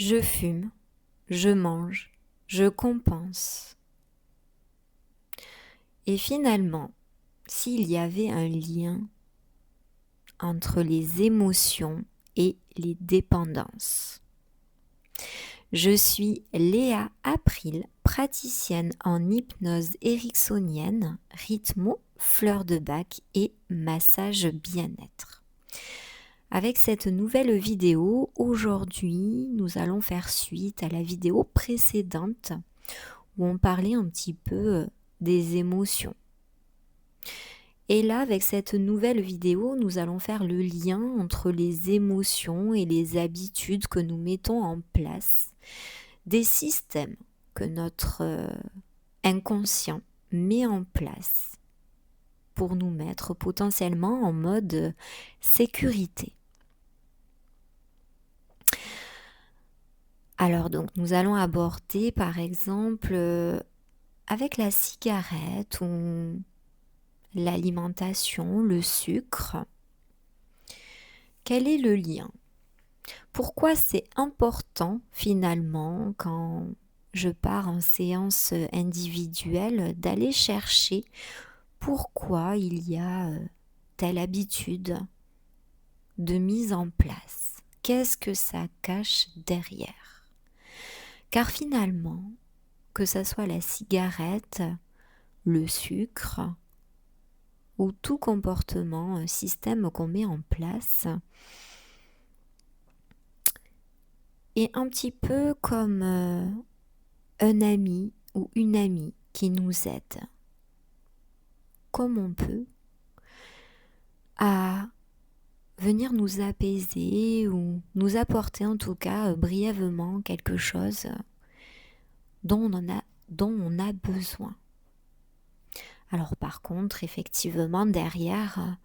Je fume, je mange, je compense. Et finalement, s'il y avait un lien entre les émotions et les dépendances. Je suis Léa April, praticienne en hypnose ericksonienne, rythmo, fleur de bac et massage bien-être. Avec cette nouvelle vidéo, aujourd'hui, nous allons faire suite à la vidéo précédente où on parlait un petit peu des émotions. Et là, avec cette nouvelle vidéo, nous allons faire le lien entre les émotions et les habitudes que nous mettons en place, des systèmes que notre inconscient met en place pour nous mettre potentiellement en mode sécurité. Alors donc, nous allons aborder par exemple avec la cigarette ou l'alimentation, le sucre. Quel est le lien? Pourquoi c'est important finalement quand je pars en séance individuelle d'aller chercher pourquoi il y a telle habitude de mise en place? Qu'est-ce que ça cache derrière? Car finalement, que ça soit la cigarette, le sucre ou tout comportement, système qu'on met en place, est un petit peu comme un ami ou une amie qui nous aide, comme on peut, à venir nous apaiser ou nous apporter en tout cas brièvement quelque chose dont on a besoin. Alors par contre, effectivement, derrière,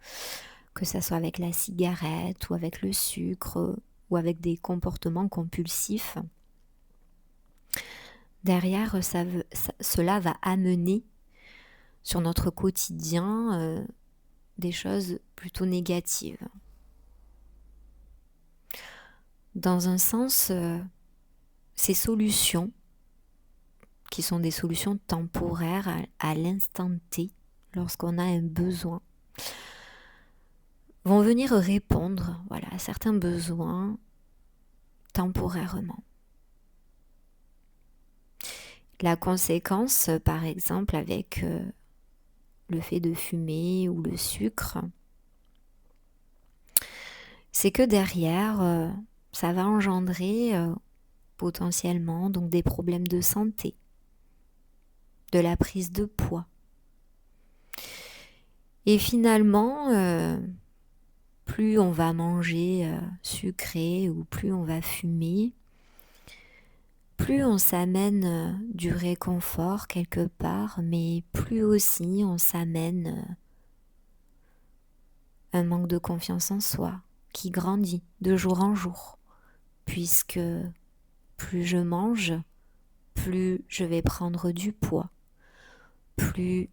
que ça soit avec la cigarette ou avec le sucre ou avec des comportements compulsifs, derrière, cela va amener sur notre quotidien des choses plutôt négatives. Dans un sens, ces solutions, qui sont des solutions temporaires à l'instant T, lorsqu'on a un besoin, vont venir répondre à certains besoins temporairement. La conséquence, par exemple, avec le fait de fumer ou le sucre, c'est que derrière, ça va engendrer potentiellement donc des problèmes de santé, de la prise de poids. Et finalement, plus on va manger sucré ou plus on va fumer, plus on s'amène du réconfort quelque part, mais plus aussi on s'amène un manque de confiance en soi qui grandit de jour en jour, puisque plus je mange, plus je vais prendre du poids, plus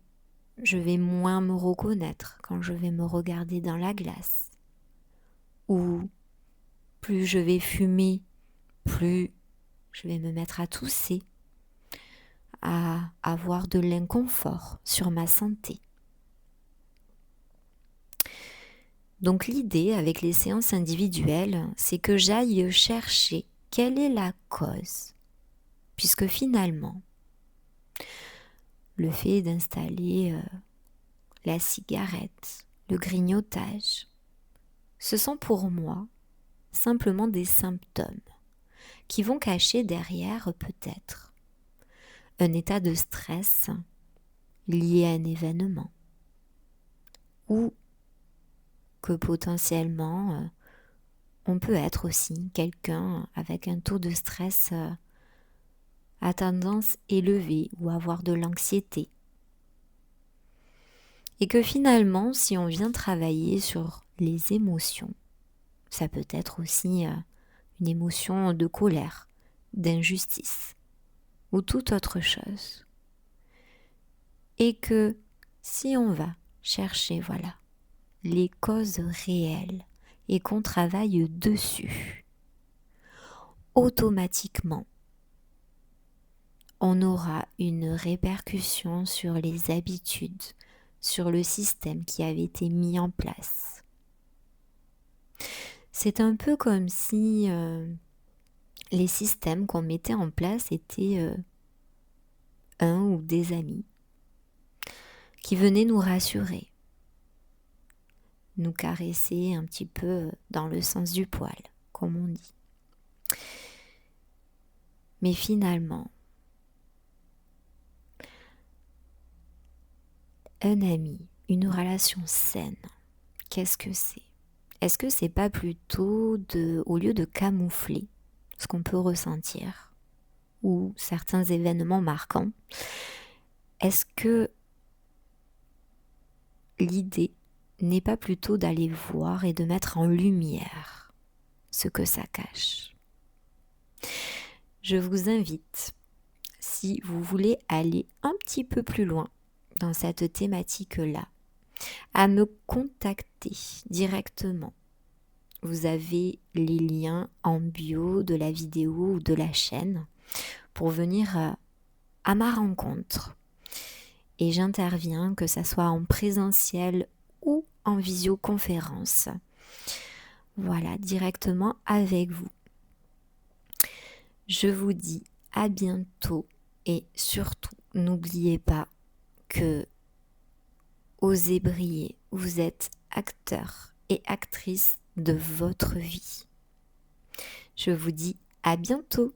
je vais moins me reconnaître quand je vais me regarder dans la glace, ou plus je vais fumer, plus je vais me mettre à tousser, à avoir de l'inconfort sur ma santé. Donc l'idée avec les séances individuelles, c'est que j'aille chercher quelle est la cause. Puisque finalement, le fait d'installer la cigarette, le grignotage, ce sont pour moi simplement des symptômes qui vont cacher derrière peut-être un état de stress lié à un événement ou que potentiellement on peut être aussi quelqu'un avec un taux de stress à tendance élevée ou avoir de l'anxiété. Et que finalement, si on vient travailler sur les émotions, ça peut être aussi une émotion de colère, d'injustice ou toute autre chose. Et que si on va chercher, les causes réelles et qu'on travaille dessus, automatiquement, on aura une répercussion sur les habitudes, sur le système qui avait été mis en place. C'est un peu comme si les systèmes qu'on mettait en place étaient un ou des amis qui venaient nous rassurer, nous caresser un petit peu dans le sens du poil, comme on dit. Mais finalement, un ami, une relation saine, qu'est-ce que c'est? Est-ce que c'est pas plutôt au lieu de camoufler ce qu'on peut ressentir ou certains événements marquants, est-ce que l'idée n'est pas plutôt d'aller voir et de mettre en lumière ce que ça cache? Je vous invite, si vous voulez aller un petit peu plus loin dans cette thématique-là, à me contacter directement. Vous avez les liens en bio de la vidéo ou de la chaîne pour venir à ma rencontre. Et j'interviens, que ça soit en présentiel ou en visioconférence. Voilà, directement avec vous. Je vous dis à bientôt et surtout, n'oubliez pas que osez briller, vous êtes acteur et actrice de votre vie. Je vous dis à bientôt.